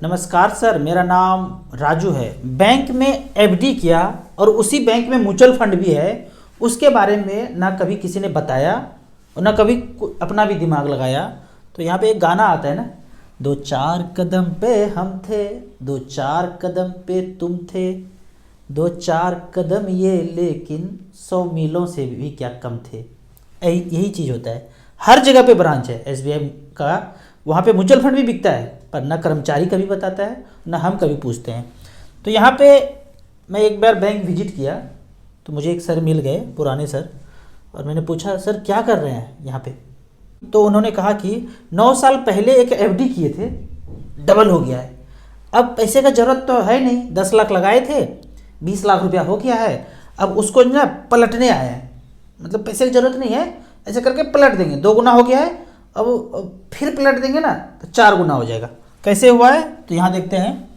नमस्कार सर, मेरा नाम राजू है। बैंक में एफडी किया और उसी बैंक में म्यूचुअल फंड भी है। उसके बारे में ना कभी किसी ने बताया और ना कभी अपना भी दिमाग लगाया। तो यहाँ पे एक गाना आता है ना, 2-4 कदम पे हम थे, 2-4 कदम पे तुम थे, 2-4 कदम ये लेकिन 100 मीलों से भी क्या कम थे। यही चीज़ होता है। हर जगह पे ब्रांच है एसबीआई का, वहाँ पे म्यूचुअल फंड भी बिकता है, पर ना कर्मचारी कभी बताता है ना हम कभी पूछते हैं। तो यहाँ पे मैं एक बार बैंक विजिट किया तो मुझे एक सर मिल गए, पुराने सर, और मैंने पूछा सर क्या कर रहे हैं यहाँ पे। तो उन्होंने कहा कि 9 साल पहले एक एफडी किए थे, डबल हो गया है। अब पैसे का ज़रूरत तो है नहीं, 10 लाख लगाए थे, 20 लाख रुपया हो गया है। अब उसको ना पलटने आए हैं, मतलब पैसे की ज़रूरत नहीं है, ऐसे करके पलट देंगे, 2 गुना हो गया है। अब फिर पलट देंगे ना तो 4 गुना हो जाएगा। कैसे हुआ है तो यहाँ देखते हैं।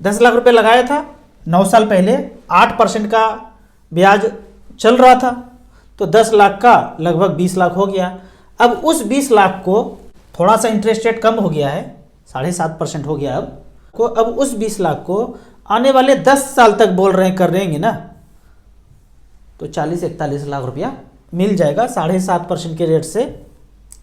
10 लाख रुपए लगाया था 9 साल पहले, 8% का ब्याज चल रहा था, तो 10 लाख का लगभग 20 लाख हो गया। अब उस 20 लाख को थोड़ा सा इंटरेस्ट रेट कम हो गया है, 7.5% हो गया अब उस 20 लाख को आने वाले 10 साल तक बोल रहे हैं कर रहेंगे ना, तो 40-41 लाख रुपया मिल जाएगा। 7.5% के रेट से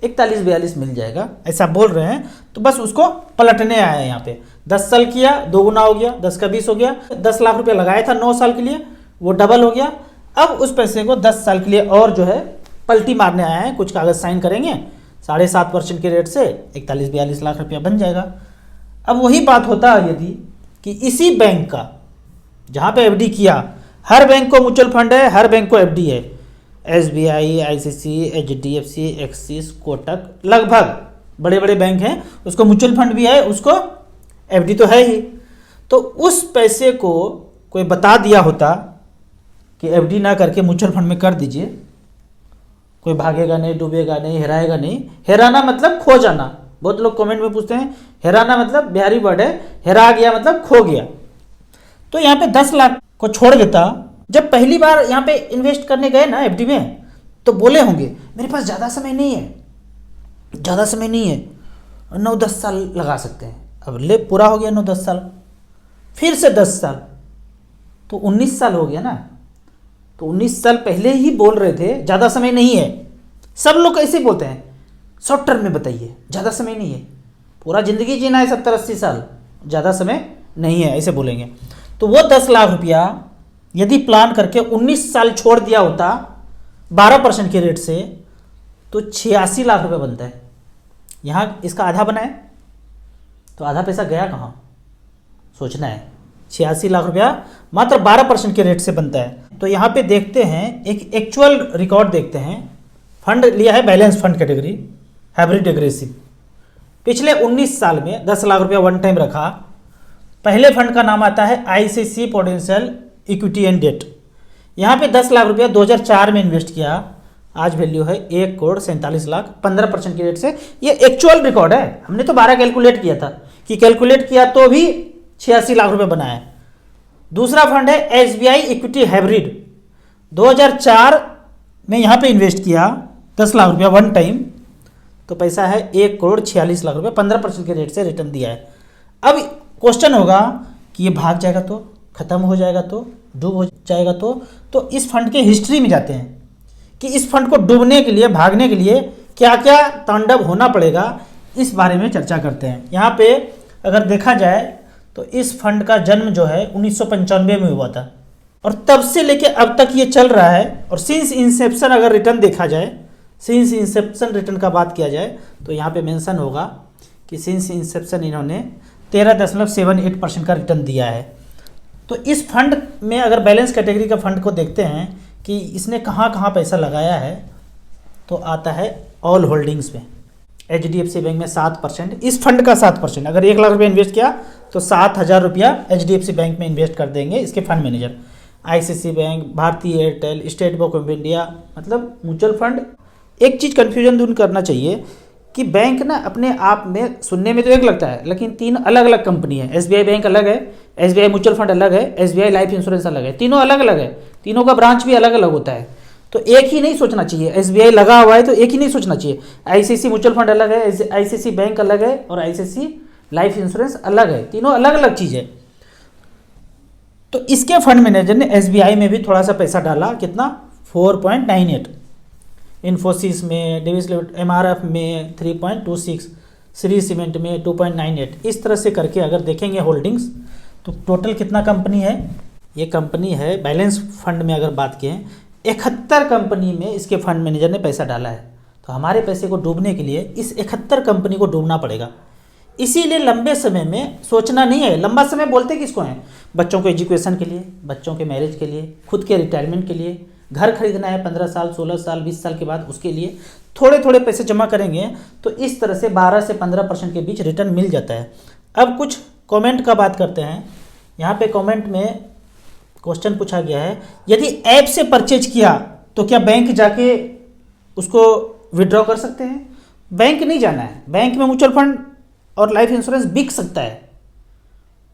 41-42 मिल जाएगा, ऐसा बोल रहे हैं। तो बस उसको पलटने आया है यहाँ पे। 10 साल किया, 2 गुना हो गया, 10 का 20 हो गया। 10 लाख रुपया लगाया था 9 साल के लिए, वो डबल हो गया। अब उस पैसे को 10 साल के लिए और जो है पलटी मारने आया है, कुछ कागज साइन करेंगे, 7.5% के रेट से 41-42 लाख रुपया बन जाएगा। अब वही बात होता है यदि कि इसी बैंक का जहाँ पे एफडी किया, हर बैंक को म्यूचुअल फंड है, हर बैंक को एफडी है, SBI, ICC, HDFC, axis, Kotak, लगभग बड़े बड़े बैंक हैं, उसको म्यूचुअल फंड भी है, उसको एफडी तो है ही। तो उस पैसे को कोई बता दिया होता कि एफडी ना करके म्यूचुअल फंड में कर दीजिए, कोई भागेगा नहीं, डूबेगा नहीं, हेराएगा नहीं। हेराना मतलब खो जाना। बहुत लोग कमेंट में पूछते हैं हेराना मतलब बिहारी वर्ड है, हेरा गया मतलब खो गया। तो यहाँ पे 10 लाख को छोड़ देता। जब पहली बार यहाँ पे इन्वेस्ट करने गए ना एफडी में, तो बोले होंगे मेरे पास ज़्यादा समय नहीं है, 9-10 साल लगा सकते हैं। अब ले पूरा हो गया 9-10 साल, फिर से 10 साल, तो 19 साल हो गया ना। तो 19 साल पहले ही बोल रहे थे ज़्यादा समय नहीं है। सब लोग ऐसे बोलते हैं, शॉर्ट टर्म में बताइए, ज़्यादा समय नहीं है, पूरा ज़िंदगी जीना है 70-80 साल, ज़्यादा समय नहीं है, ऐसे बोलेंगे। तो वो 10 लाख रुपया यदि प्लान करके 19 साल छोड़ दिया होता 12% के रेट से, तो 86 लाख रुपये बनता है। यहाँ इसका आधा बना है, तो आधा पैसा गया कहाँ, सोचना है। 86 लाख रुपया मात्र 12% के रेट से बनता है। तो यहाँ पे देखते हैं, एक एक्चुअल रिकॉर्ड देखते हैं। फंड लिया है balance fund category, hybrid aggressive. पिछले 19 साल में 10 लाख रुपया वन टाइम रखा। पहले फंड का नाम आता है ICC potential equity and debt. यहाँ पे 10 लाख रुपया 2004 में इन्वेस्ट किया, आज वैल्यू है 1,47 लाख, 15% के रेट से। ये एक्चुअल रिकॉर्ड है, हमने तो 12 कैलकुलेट किया था कि कैलकुलेट किया तो भी 86 लाख रुपये बनाया। दूसरा फंड है एसबीआई इक्विटी हाइब्रिड, 2004 में यहाँ पे इन्वेस्ट किया 10 लाख रुपया वन टाइम, तो पैसा है 1,46 लाख रुपये, 15% के रेट से रिटर्न दिया है। अब क्वेश्चन होगा कि ये भाग जाएगा तो, खत्म हो जाएगा तो, डूब हो जाएगा तो इस फंड के हिस्ट्री में जाते हैं कि इस फंड को डूबने के लिए, भागने के लिए क्या क्या तांडव होना पड़ेगा, इस बारे में चर्चा करते हैं। यहाँ पे अगर देखा जाए तो इस फंड का जन्म जो है 1995 में हुआ था, और तब से लेके अब तक ये चल रहा है। और सिंस इंसेप्शन अगर रिटर्न देखा जाए, सिंस इंसेप्शन रिटर्न का बात किया जाए, तो यहाँ पे मेंशन होगा कि सिंस इंसेप्शन इन्होंने 13.78% का रिटर्न दिया है। तो इस फंड में अगर बैलेंस कैटेगरी का फंड को देखते हैं कि इसने कहाँ कहाँ पैसा लगाया है, तो आता है ऑल होल्डिंग्स में। एचडीएफसी बैंक में 7%, इस फंड का 7%, अगर 1 लाख रुपया इन्वेस्ट किया तो 7,000 रुपया एचडीएफसी बैंक में इन्वेस्ट कर देंगे इसके फंड मैनेजर। आईसीसी बैंक, भारतीय Airtel, state bank of India, मतलब म्यूचुअल फंड। एक चीज़ कन्फ्यूजन दूर करना चाहिए कि बैंक ना अपने आप में सुनने में तो एक लगता है, लेकिन 3 अलग अलग कंपनी है। एसबीआई बैंक अलग है, एसबीआई म्यूचुअल फंड अलग है, एसबीआई लाइफ इंश्योरेंस अलग है, तीनों अलग अलग है, तीनों का ब्रांच भी अलग अलग होता है। तो एक ही नहीं सोचना चाहिए, एसबीआई लगा हुआ है तो एक ही नहीं सोचना चाहिए। आईसीसी म्यूचुअल फंड अलग है, आईसीसी बैंक अलग है, और आईसीसी लाइफ इंश्योरेंस अलग है, तीनों अलग अलग चीज़ है। तो इसके फंड मैनेजर ने एसबीआई में भी थोड़ा सा पैसा डाला, कितना 4.98, इन्फोसिस में, डेविस लिमिटेड, एमआरएफ में 3.26, श्री सीमेंट में 2.98। इस तरह से करके अगर देखेंगे होल्डिंग्स तो टोटल कितना कंपनी है, ये कंपनी है बैलेंस फंड में अगर बात करें 71 कंपनी में इसके फंड मैनेजर ने पैसा डाला है। तो हमारे पैसे को डूबने के लिए इस 71 कंपनी को डूबना पड़ेगा। इसीलिए लंबे समय में सोचना नहीं है। लंबा समय बोलते किसको हैं, बच्चों को एजुकेशन के लिए, बच्चों के मैरिज के लिए, खुद के रिटायरमेंट के लिए, घर खरीदना है 15 साल 16 साल 20 साल के बाद, उसके लिए थोड़े थोड़े पैसे जमा करेंगे तो इस तरह से 12 से 15% के बीच रिटर्न मिल जाता है। अब कुछ कमेंट का बात करते हैं। यहाँ पे कमेंट में क्वेश्चन पूछा गया है, यदि ऐप से परचेज किया तो क्या बैंक जाके उसको विड्रॉ कर सकते हैं? बैंक नहीं जाना है, बैंक में म्यूचुअल फंड और लाइफ इंश्योरेंस बिक सकता है,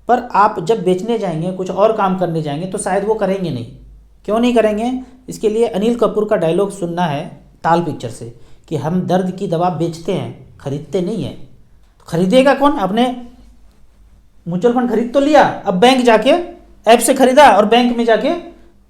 पर आप जब बेचने जाएंगे, कुछ और काम करने जाएंगे तो शायद वो करेंगे नहीं। क्यों नहीं करेंगे? इसके लिए अनिल कपूर का डायलॉग सुनना है ताल पिक्चर से कि हम दर्द की दवा बेचते हैं, खरीदते नहीं हैं। तो खरीदेगा कौन? आपने म्यूचुअल फंड खरीद तो लिया, अब बैंक जाके ऐप से खरीदा और बैंक में जाके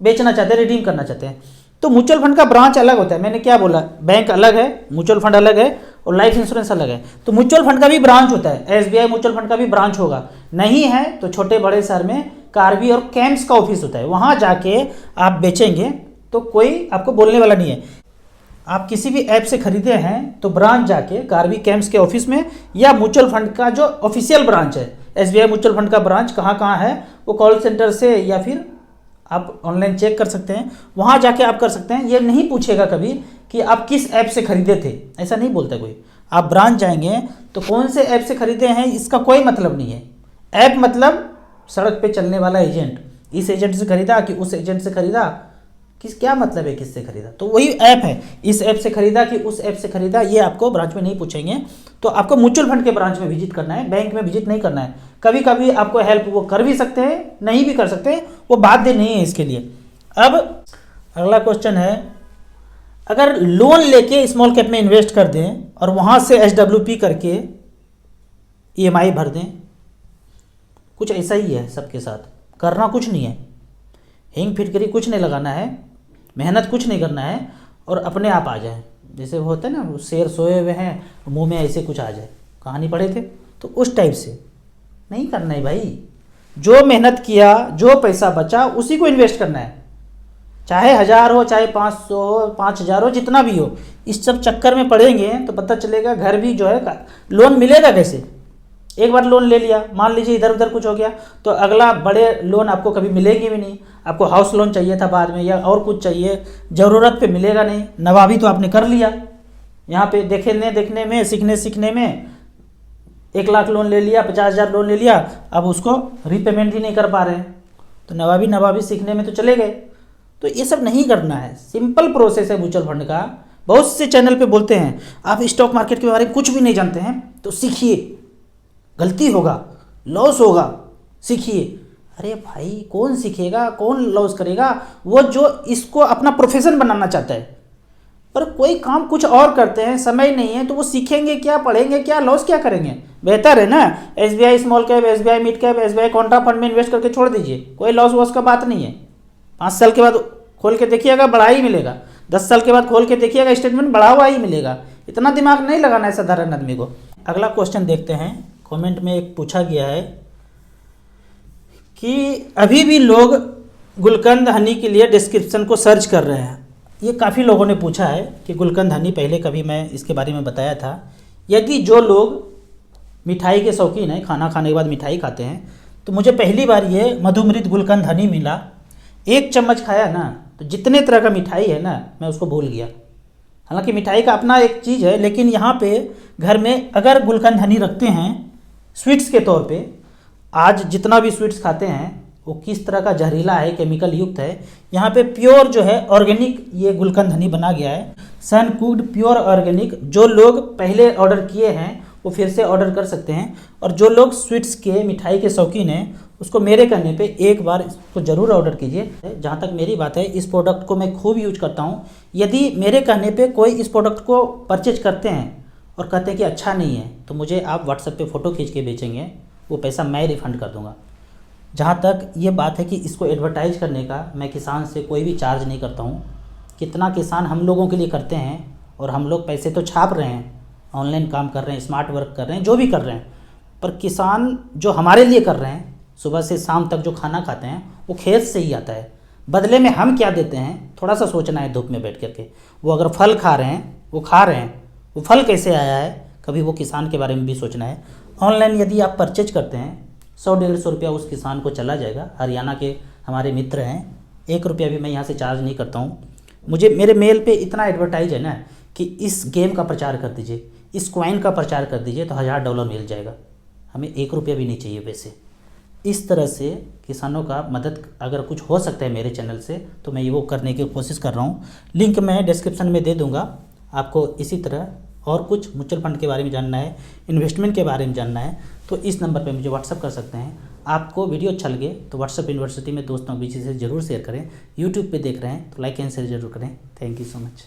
बेचना चाहते हैं, रिडीम करना चाहते हैं। तो म्यूचुअल फंड का ब्रांच अलग होता है। मैंने क्या बोला, बैंक अलग है, म्यूचुअल फंड अलग है और लाइफ इंश्योरेंस अलग है। तो म्यूचुअल फंड का भी ब्रांच होता है, एसबीआई म्यूचुअल फंड का भी ब्रांच होगा। नहीं है तो छोटे बड़े शहर में कार्बी और कैम्स का ऑफिस होता है, वहां जाके आप बेचेंगे तो कोई आपको बोलने वाला नहीं है। आप किसी भी ऐप से खरीदे हैं तो ब्रांच जाके कार्बी कैम्स के ऑफिस में, या म्यूचुअल फंड का जो ऑफिशियल ब्रांच है, एसबीआई म्यूचुअल फंड का ब्रांच कहाँ कहाँ है, वो कॉल सेंटर से या फिर आप ऑनलाइन चेक कर सकते हैं, वहाँ जाके आप कर सकते हैं। ये नहीं पूछेगा कभी कि आप किस ऐप से खरीदे थे, ऐसा नहीं बोलता कोई। आप ब्रांच जाएंगे तो कौन से ऐप से खरीदे हैं इसका कोई मतलब नहीं है। ऐप मतलब सड़क पे चलने वाला एजेंट, इस एजेंट से खरीदा कि उस एजेंट से खरीदा, क्या मतलब है किससे खरीदा, तो वही ऐप है। इस ऐप से खरीदा कि उस ऐप से खरीदा, ये आपको ब्रांच में नहीं पूछेंगे। तो आपको म्यूचुअल फंड के ब्रांच में विजिट करना है, बैंक में विजिट नहीं करना है। कभी कभी आपको हेल्प वो कर भी सकते हैं, नहीं भी कर सकते, वो बाध्य नहीं है इसके लिए। अब अगला क्वेश्चन है, अगर लोन लेके स्मॉल कैप में इन्वेस्ट कर दें और वहाँ से SWP करके EMI भर दें, कुछ ऐसा ही है सबके साथ। करना कुछ नहीं है, हिंग फिटकरी कुछ नहीं लगाना है, मेहनत कुछ नहीं करना है और अपने आप आ जाए। जैसे वो होता है ना, शेर सोए हुए हैं मुंह में ऐसे कुछ आ जाए, कहानी पढ़े थे, तो उस टाइप से नहीं करना है भाई। जो मेहनत किया, जो पैसा बचा, उसी को इन्वेस्ट करना है, चाहे 1000 हो, चाहे 500 हो, 5000 हो, जितना भी हो। इस सब चक्कर में पड़ेंगे तो पता चलेगा घर भी जो है, लोन मिलेगा कैसे। एक बार लोन ले लिया, मान लीजिए इधर उधर कुछ हो गया, तो अगला बड़े लोन आपको कभी मिलेंगे भी नहीं। आपको हाउस लोन चाहिए था बाद में, या और कुछ चाहिए, ज़रूरत पे मिलेगा नहीं। नवाबी तो आपने कर लिया, यहाँ पे देखने में, सीखने में 1 लाख लोन ले लिया, 50,000 लोन ले लिया, अब उसको रीपेमेंट भी नहीं कर पा रहे हैं। तो नवाबी सीखने में तो चले गए। तो ये सब नहीं करना है, सिंपल प्रोसेस है म्यूचुअल फंड का। बहुत से चैनल पे बोलते हैं आप स्टॉक मार्केट के बारे में कुछ भी नहीं जानते हैं तो सीखिए, गलती होगा, लॉस होगा, सीखिए। अरे भाई कौन सीखेगा, कौन लॉस करेगा? वो जो इसको अपना प्रोफेशन बनाना चाहता है, पर कोई काम कुछ और करते हैं, समय नहीं है, तो वो सीखेंगे क्या, पढ़ेंगे क्या, लॉस क्या करेंगे? बेहतर है ना SBI small cap, SBI mid cap, SBI Contra fund में इन्वेस्ट करके छोड़ दीजिए, कोई लॉस वॉस का बात नहीं है। 5 साल के बाद खोल के देखिएगा बड़ा ही मिलेगा, 10 साल के बाद खोल के देखिएगा स्टेटमेंट बढ़ा हुआ ही मिलेगा। इतना दिमाग नहीं लगाना है साधारण आदमी को। अगला क्वेश्चन देखते हैं, कमेंट में एक पूछा गया है कि अभी भी लोग गुलकंद हनी के लिए डिस्क्रिप्शन को सर्च कर रहे हैं। ये काफ़ी लोगों ने पूछा है कि गुलकंद हनी, पहले कभी मैं इसके बारे में बताया था। यदि जो लोग मिठाई के शौकीन हैं, खाना खाने के बाद मिठाई खाते हैं, तो मुझे पहली बार ये मधुमृत गुलकंद हनी मिला। 1 चम्मच खाया ना, तो जितने तरह का मिठाई है ना, मैं उसको भूल गया। हालांकि मिठाई का अपना एक चीज़ है, लेकिन यहाँ पे घर में अगर गुलकंद हनी रखते हैं स्वीट्स के तौर पे, आज जितना भी स्वीट्स खाते हैं वो किस तरह का जहरीला है, केमिकल युक्त है। यहाँ पे प्योर जो है ऑर्गेनिक ये गुलकंद हनी बना गया है, सन कुक्ड प्योर ऑर्गेनिक। जो लोग पहले ऑर्डर किए हैं वो फिर से ऑर्डर कर सकते हैं, और जो लोग स्वीट्स के, मिठाई के शौकीन हैं, उसको मेरे कहने पे एक बार इसको ज़रूर ऑर्डर कीजिए। जहाँ तक मेरी बात है, इस प्रोडक्ट को मैं खूब यूज करता हूँ। यदि मेरे कहने पे कोई इस प्रोडक्ट को परचेज करते हैं और कहते हैं कि अच्छा नहीं है, तो मुझे आप व्हाट्सएप पे फ़ोटो खींच के बेचेंगे, वो पैसा मैं रिफ़ंड कर दूँगा। जहाँ तक ये बात है कि इसको एडवर्टाइज़ करने का, मैं किसान से कोई भी चार्ज नहीं करता हूँ। कितना किसान हम लोगों के लिए करते हैं, और हम लोग पैसे तो छाप रहे हैं, ऑनलाइन काम कर रहे हैं, स्मार्ट वर्क कर रहे हैं, जो भी कर रहे हैं, पर किसान जो हमारे लिए कर रहे हैं, सुबह से शाम तक जो खाना खाते हैं, वो खेत से ही आता है। बदले में हम क्या देते हैं, थोड़ा सा सोचना है धूप में बैठ करके। वो अगर फल खा रहे हैं, वो खा रहे हैं, वो फल कैसे आया है, कभी वो किसान के बारे में भी सोचना है। ऑनलाइन यदि आप परचेज करते हैं, 100-150 रुपया उस किसान को चला जाएगा। हरियाणा के हमारे मित्र हैं, 1 रुपया भी मैं यहाँ से चार्ज नहीं करता हूँ। मुझे मेरे मेल पे इतना एडवर्टाइज है ना कि इस गेम का प्रचार कर दीजिए, इस कॉइन का प्रचार कर दीजिए, तो $1000 मिल जाएगा। हमें 1 रुपया भी नहीं चाहिए वैसे। इस तरह से किसानों का मदद अगर कुछ हो सकता है मेरे चैनल से, तो मैं ये वो करने की कोशिश कर रहा हूँ। लिंक मैं डिस्क्रिप्शन में दे दूँगा आपको। इसी तरह और कुछ म्यूचुअल फंड के बारे में जानना है, इन्वेस्टमेंट के बारे में जानना है, तो इस नंबर पे मुझे व्हाट्सअप कर सकते हैं। आपको वीडियो अच्छा लगे तो व्हाट्सअप यूनिवर्सिटी में दोस्तों बीच से ज़रूर शेयर करें। यूट्यूब पे देख रहे हैं तो लाइक एंड शेयर जरूर करें। Thank you so much.